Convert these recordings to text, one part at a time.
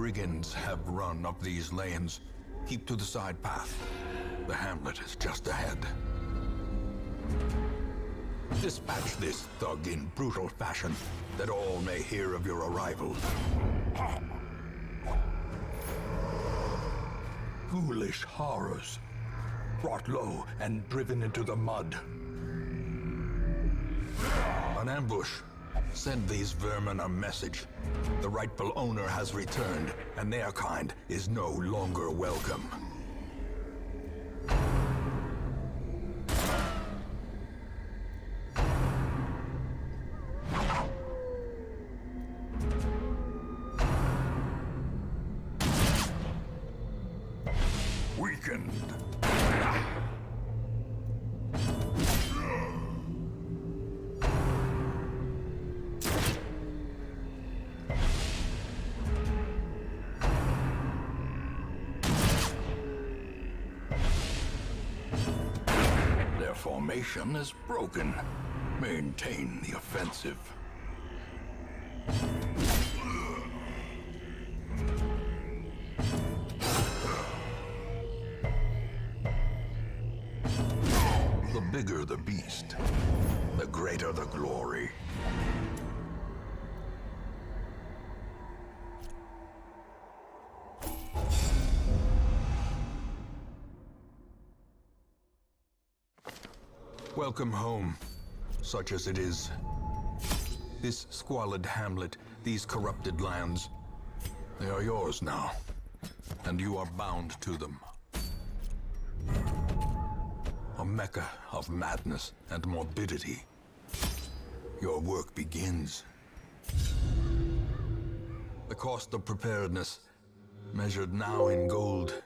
brigands have run up these lanes. Keep to the side path. The hamlet is just ahead. Dispatch this thug in brutal fashion, that all may hear of your arrival. Ghoulish horrors, brought low and driven into the mud. An ambush. Send these vermin a message. The rightful owner has returned, and their kind is no longer welcome. Weakened. Their formation is broken. Maintain the offensive. The bigger the beast, the greater the glory. Welcome home, such as it is. This squalid hamlet, these corrupted lands, they are yours now, and you are bound to them. A mecca of madness and morbidity. Your work begins. The cost of preparedness, measured now in gold,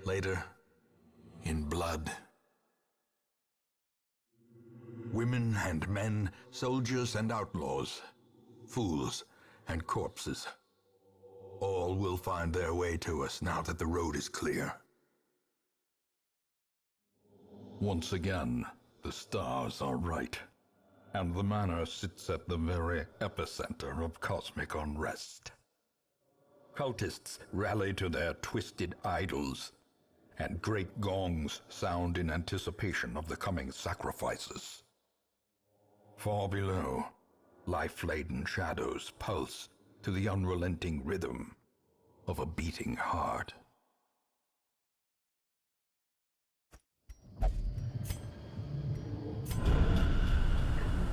later in blood. Women and men, soldiers and outlaws, fools and corpses, all will find their way to us now that the road is clear. Once again, the stars are right, and the manor sits at the very epicenter of cosmic unrest. Cultists rally to their twisted idols, and great gongs sound in anticipation of the coming sacrifices. Far below, life-laden shadows pulse to the unrelenting rhythm of a beating heart.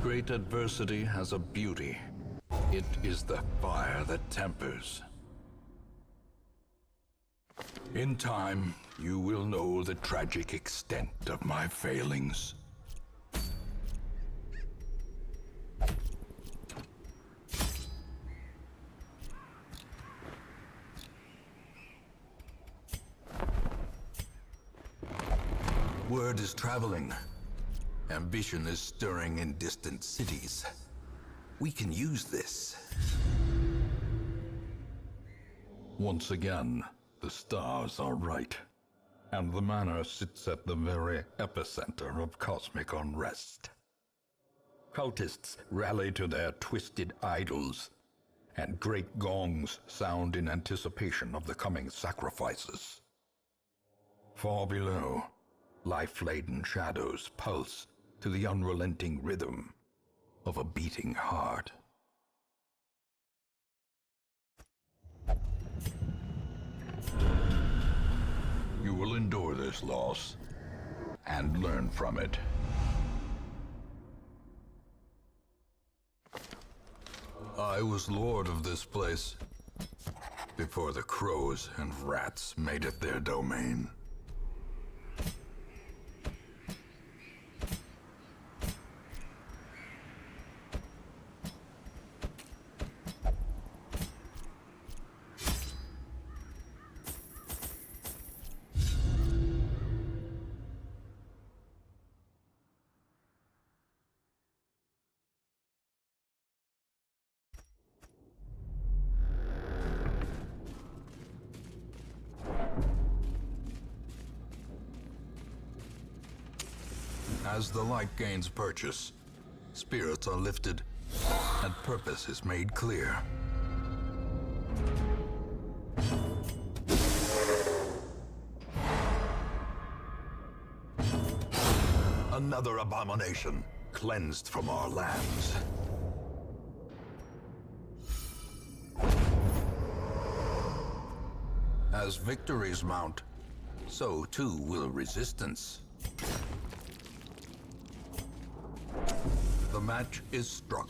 Great adversity has a beauty. It is the fire that tempers. In time, you will know the tragic extent of my failings. Word is traveling. Ambition is stirring in distant cities. We can use this. Once again, the stars are right, and the manor sits at the very epicenter of cosmic unrest. Cultists rally to their twisted idols, and great gongs sound in anticipation of the coming sacrifices. Far below, life-laden shadows pulse to the unrelenting rhythm of a beating heart. You will endure this loss and learn from it. I was lord of this place before the crows and rats made it their domain. As the light gains purchase, spirits are lifted, and purpose is made clear. Another abomination, cleansed from our lands. As victories mount, so too will resistance. The match is struck.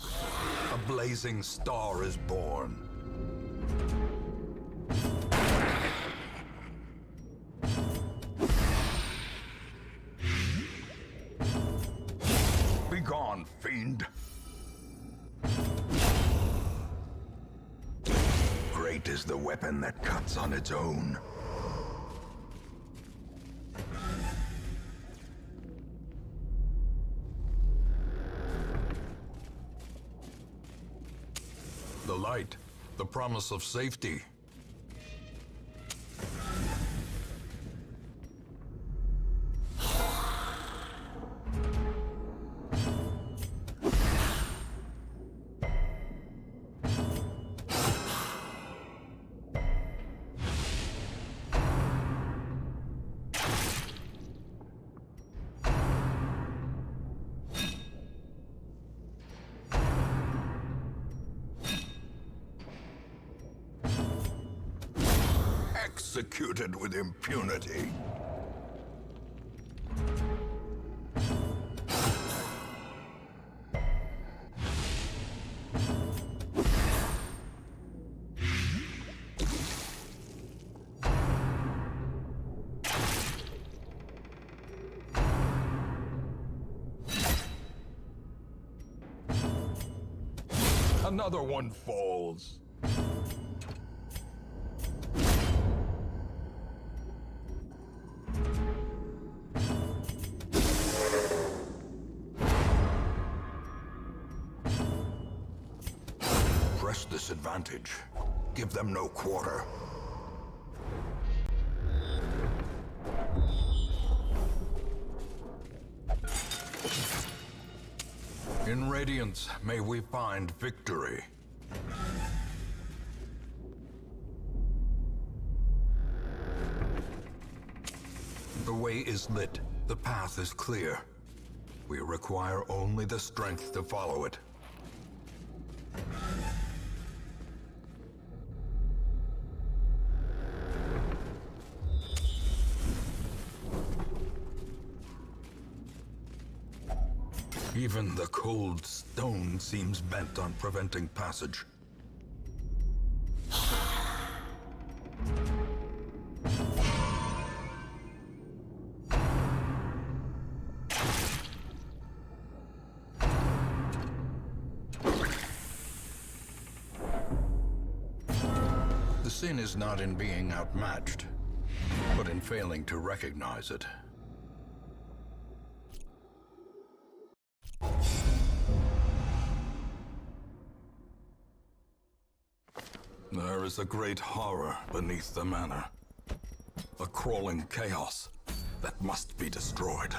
A blazing star is born. Begone, fiend! Great is the weapon that cuts on its own. The light, the promise of safety. Executed with impunity. Another one falls. Press this advantage. Give them no quarter. In Radiance, may we find victory. The way is lit. The path is clear. We require only the strength to follow it. Even the cold stone seems bent on preventing passage. The sin is not in being outmatched, but in failing to recognize it. There is a great horror beneath the manor. A crawling chaos that must be destroyed.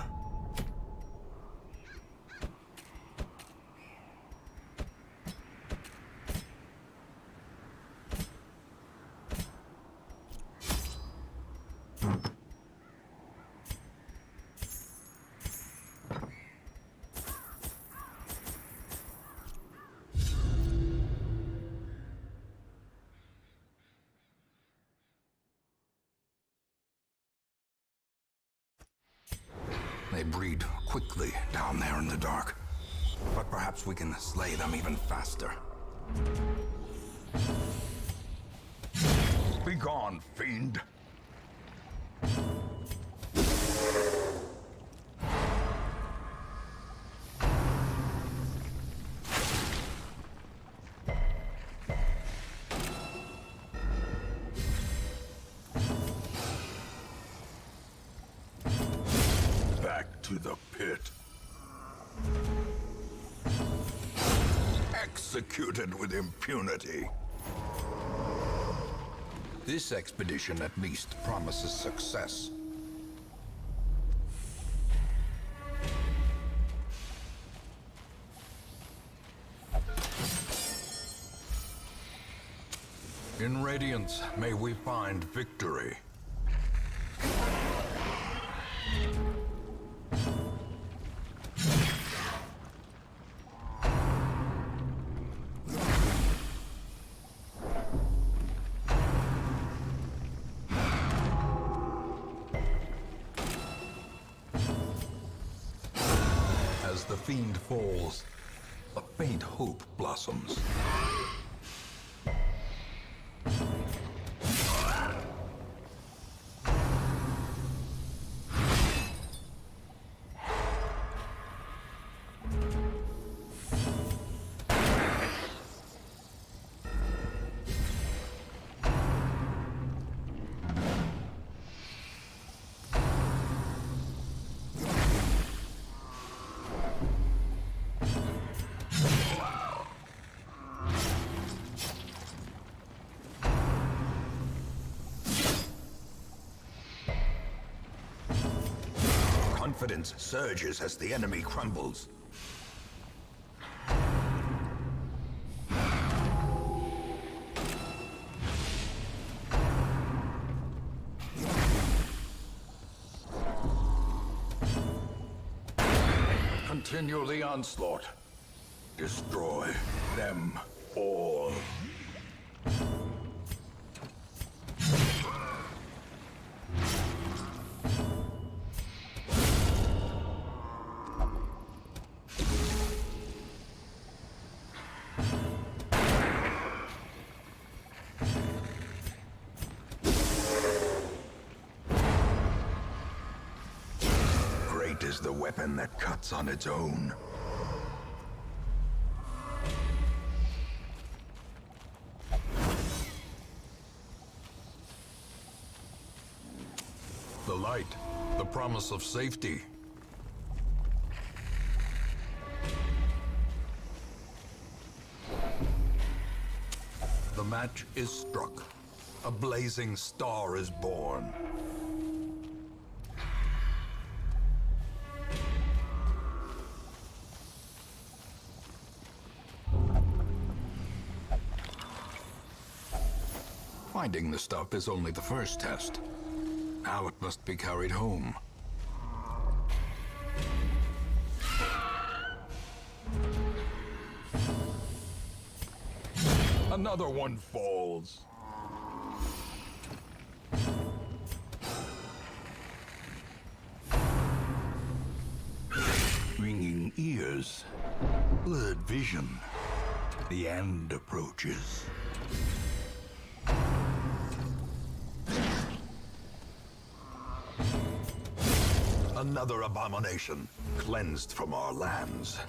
They breed quickly down there in the dark. But perhaps we can slay them even faster. Begone, fiend! To the pit. Executed with impunity. This expedition at least promises success. In Radiance, may we find victory. the fiend falls, a faint hope blossoms. Confidence surges as the enemy crumbles. Continue the onslaught. Destroy them all. Great is the weapon that cuts on its own. The light, the promise of safety. The match is struck. A blazing star is born. Finding the stuff is only the first test. Now it must be carried home. Another one falls. Ringing ears, blurred vision. The end approaches. Another abomination, cleansed from our lands.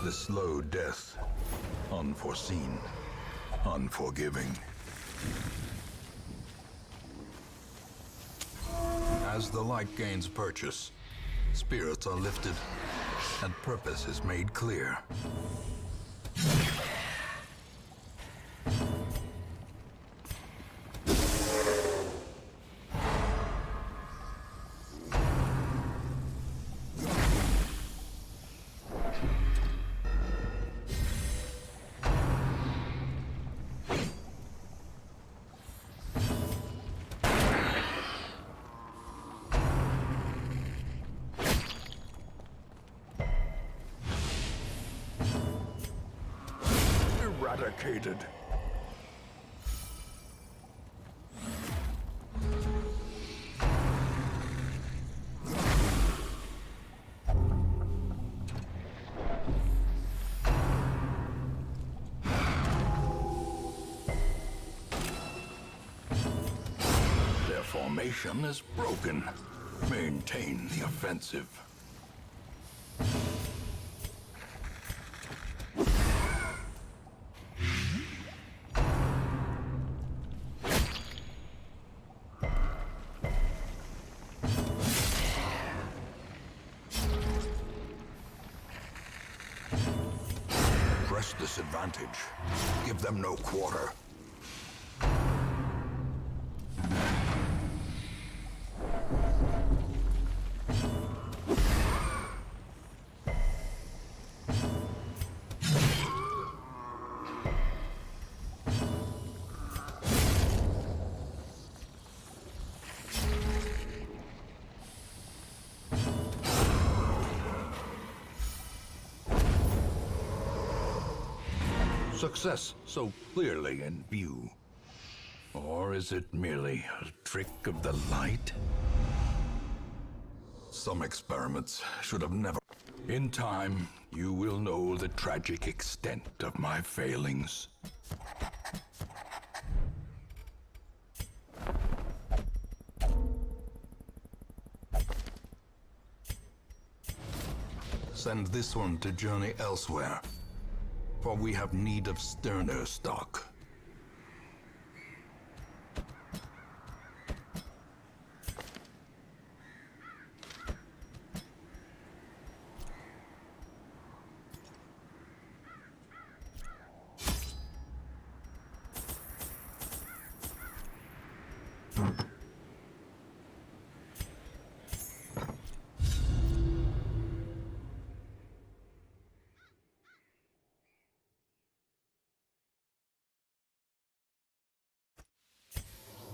The slow death, unforeseen, unforgiving. As the light gains purchase, spirits are lifted, and purpose is made clear. Eradicated. Their formation is broken. Maintain the offensive. Press this advantage. Give them no quarter. Success so clearly in view. Or is it merely a trick of the light? Some experiments should have never... In time, you will know the tragic extent of my failings. Send this one to journey elsewhere, for we have need of sterner stock.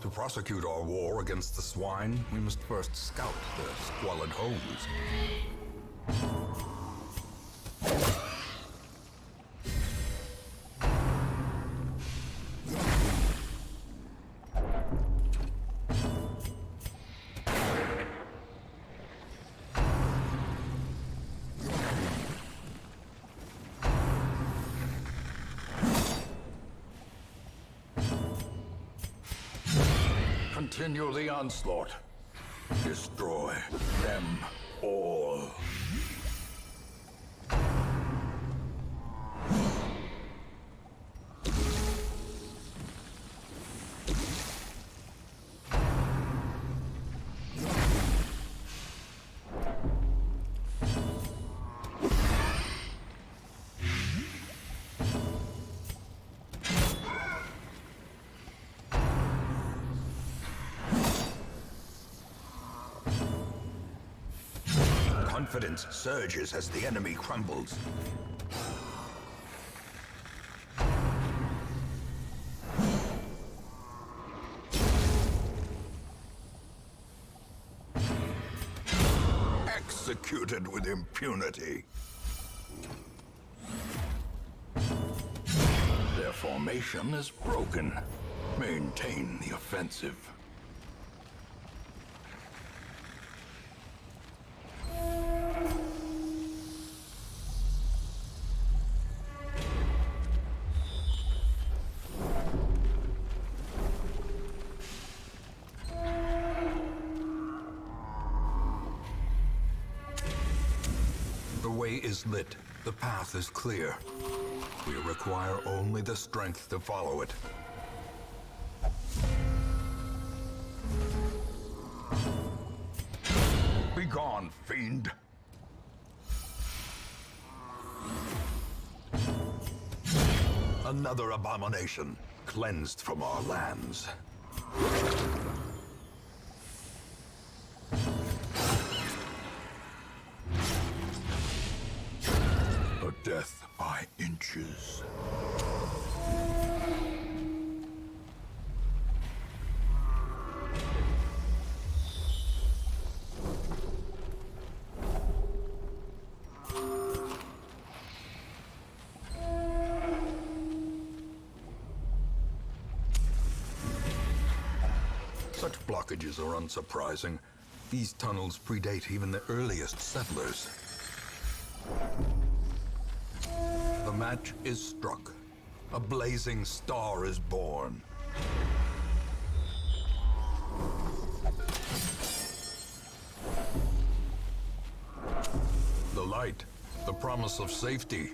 To prosecute our war against the swine, we must first scout their squalid homes. Continue the onslaught. Destroy them all. Confidence surges as the enemy crumbles. Executed with impunity. Their formation is broken. Maintain the offensive. The way is lit. The path is clear. We require only the strength to follow it. Begone, fiend! Another abomination, cleansed from our lands. A death by inches. Such blockages are unsurprising. These tunnels predate even the earliest settlers. The match is struck. A blazing star is born. The light, the promise of safety.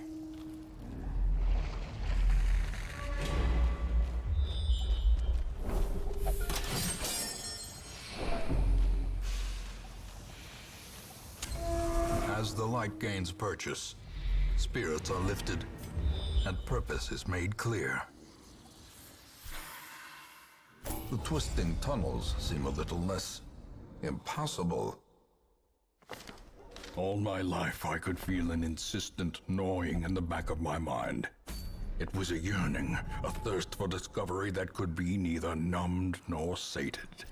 As the light gains purchase, spirits are lifted, and purpose is made clear. The twisting tunnels seem a little less impossible. All my life I could feel an insistent gnawing in the back of my mind. It was a yearning, a thirst for discovery that could be neither numbed nor sated.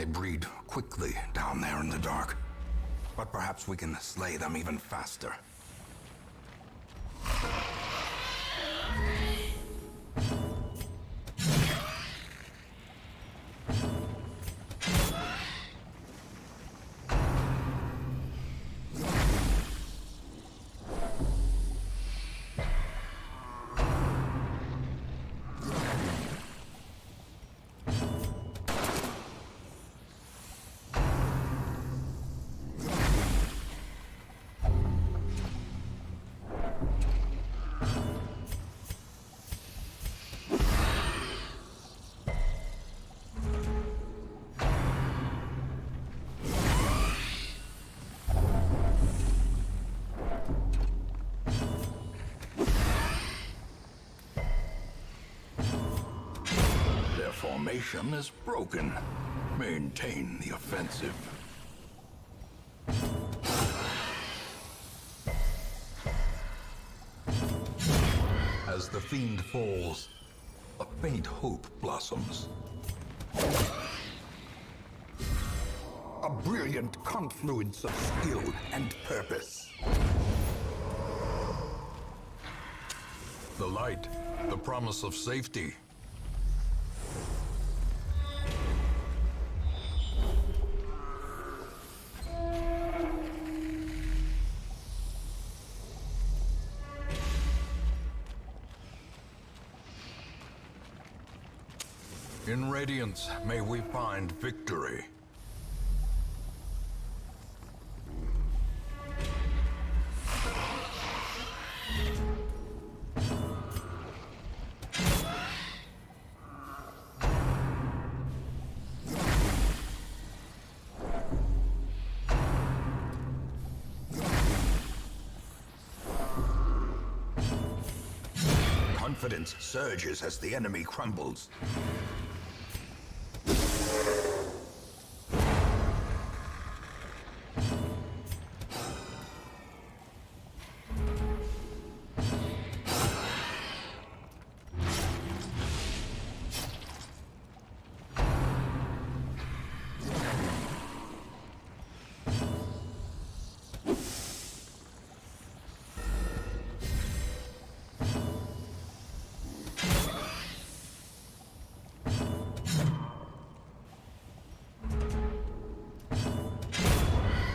They breed quickly down there in the dark. But perhaps we can slay them even faster. Formation is broken. Maintain the offensive. As the fiend falls, a faint hope blossoms. A brilliant confluence of skill and purpose. The light, the promise of safety. In Radiance, may we find victory. Confidence surges as the enemy crumbles.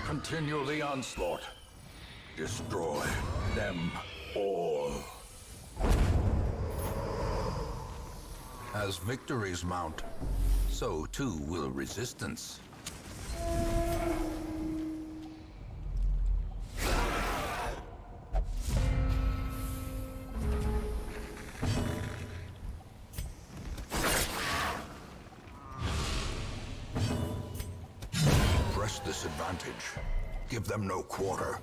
Continue the onslaught. Destroy them all. As victories mount, so too will resistance. Press this advantage. Give them no quarter.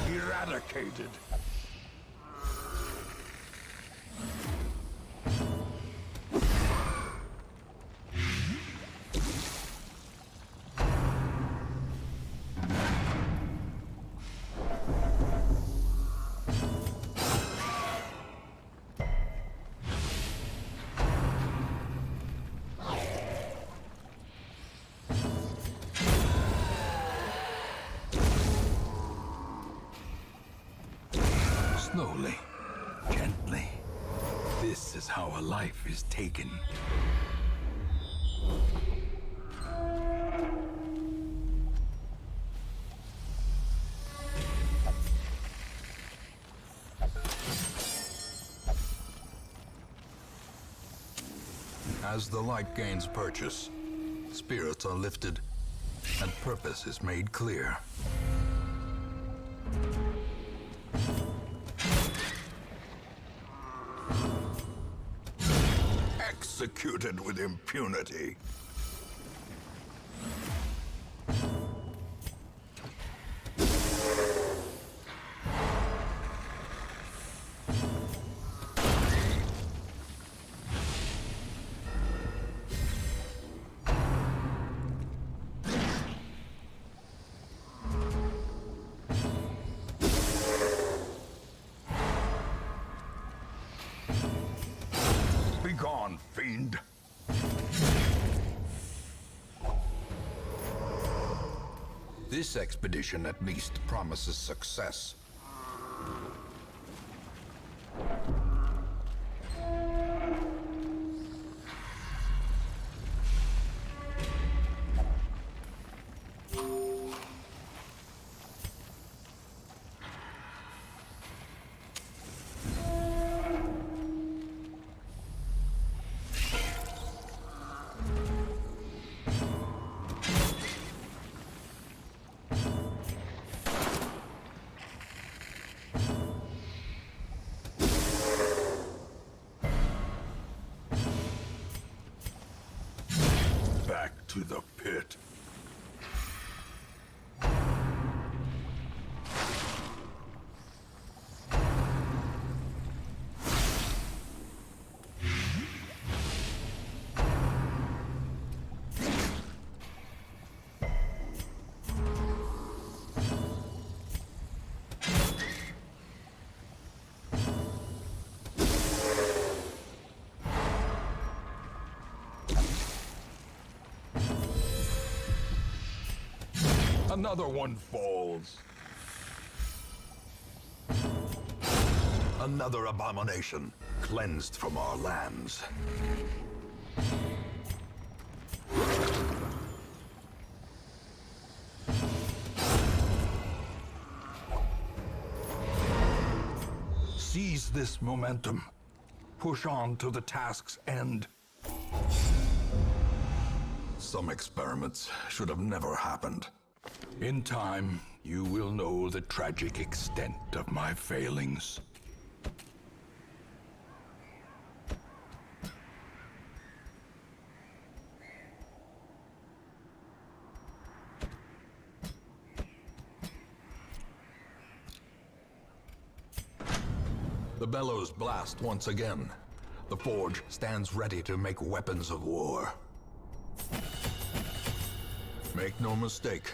Eradicated. Slowly, gently. This is how a life is taken. As the light gains purchase, spirits are lifted, and purpose is made clear. Executed with impunity. This expedition at least promises success. Back to the pit. Another one falls. Another abomination cleansed from our lands. Seize this momentum. Push on to the task's end. Some experiments should have never happened. In time, you will know the tragic extent of my failings. The bellows blast once again. The forge stands ready to make weapons of war. Make no mistake,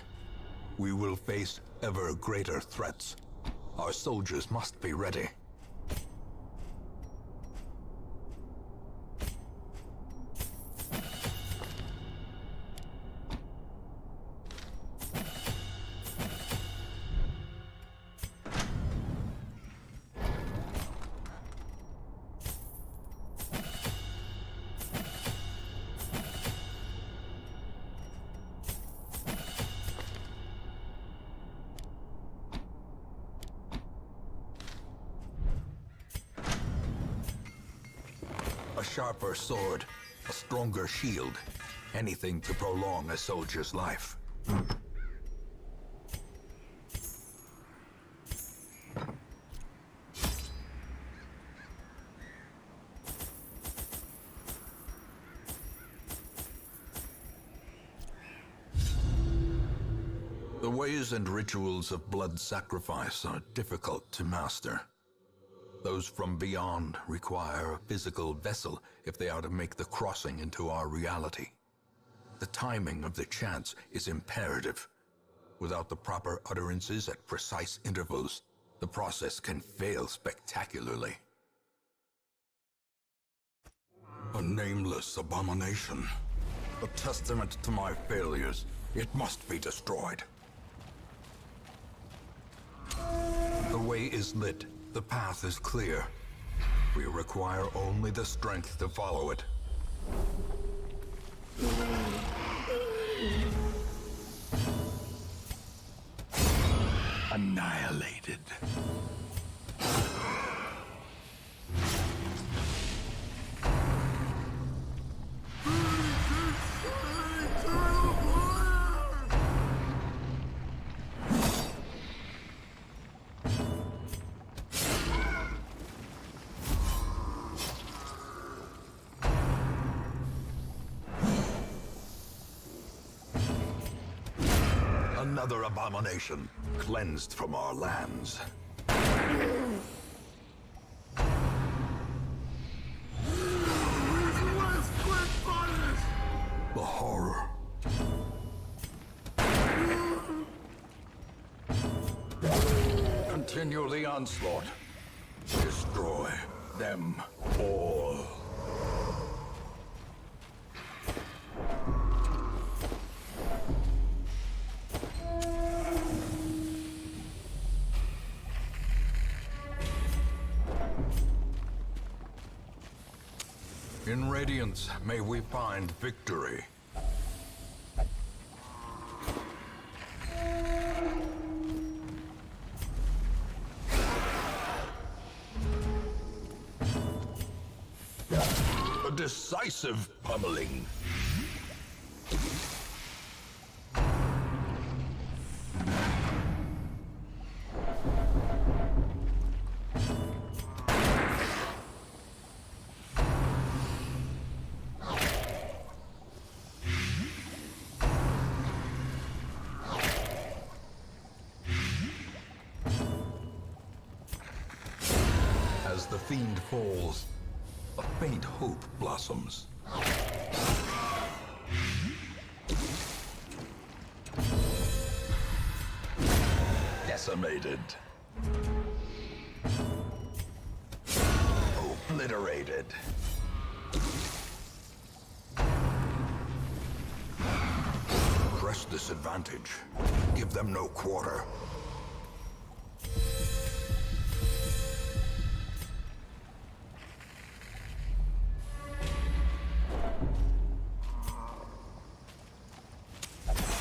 we will face ever greater threats. Our soldiers must be ready. A sharper sword, a stronger shield, anything to prolong a soldier's life. The ways and rituals of blood sacrifice are difficult to master. Those from beyond require a physical vessel if they are to make the crossing into our reality. The timing of the chants is imperative. Without the proper utterances at precise intervals, the process can fail spectacularly. A nameless abomination. A testament to my failures. It must be destroyed. The way is lit. The path is clear. We require only the strength to follow it. Annihilated. Another abomination cleansed from our lands. The horror. Continue the onslaught. Destroy them all. In Radiance, may we find victory. A decisive pummeling. As the fiend falls, a faint hope blossoms. Decimated. Obliterated. Press this advantage. Give them no quarter.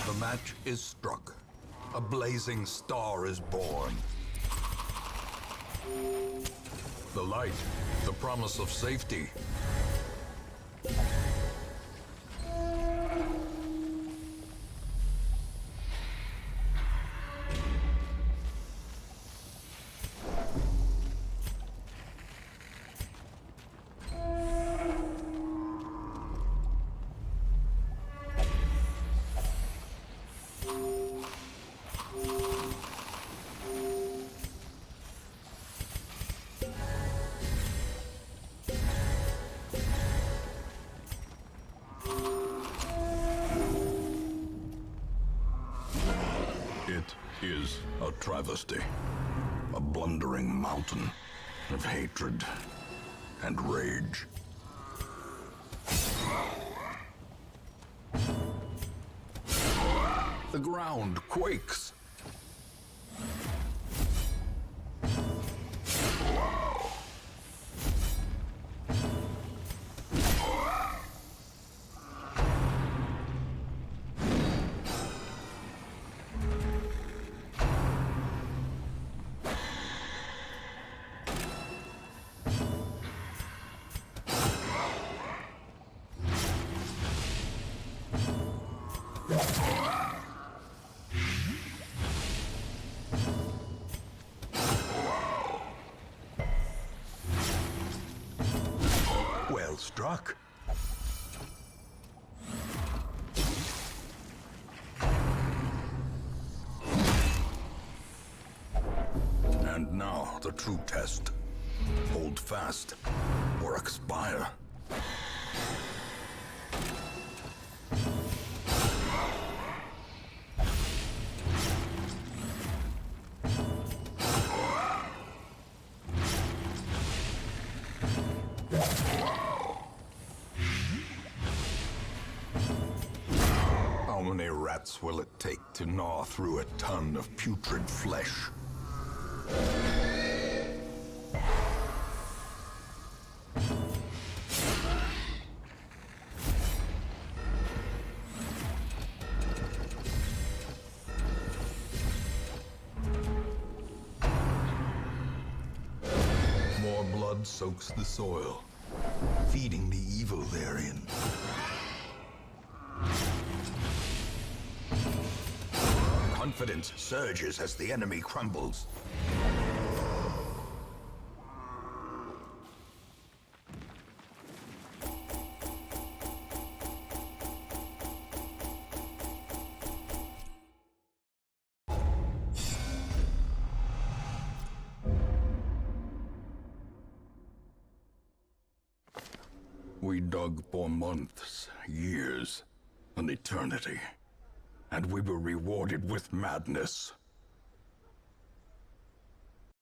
The match is struck. A blazing star is born. The light, the promise of safety. It is a travesty. A blundering mountain of hatred and rage. The ground quakes. Well struck. And now the true test. Hold fast or expire. How many rats will it take to gnaw through a ton of putrid flesh? More blood soaks the soil, feeding the evil therein. Confidence surges as the enemy crumbles. We dug for months, years, an eternity. And we were rewarded with madness.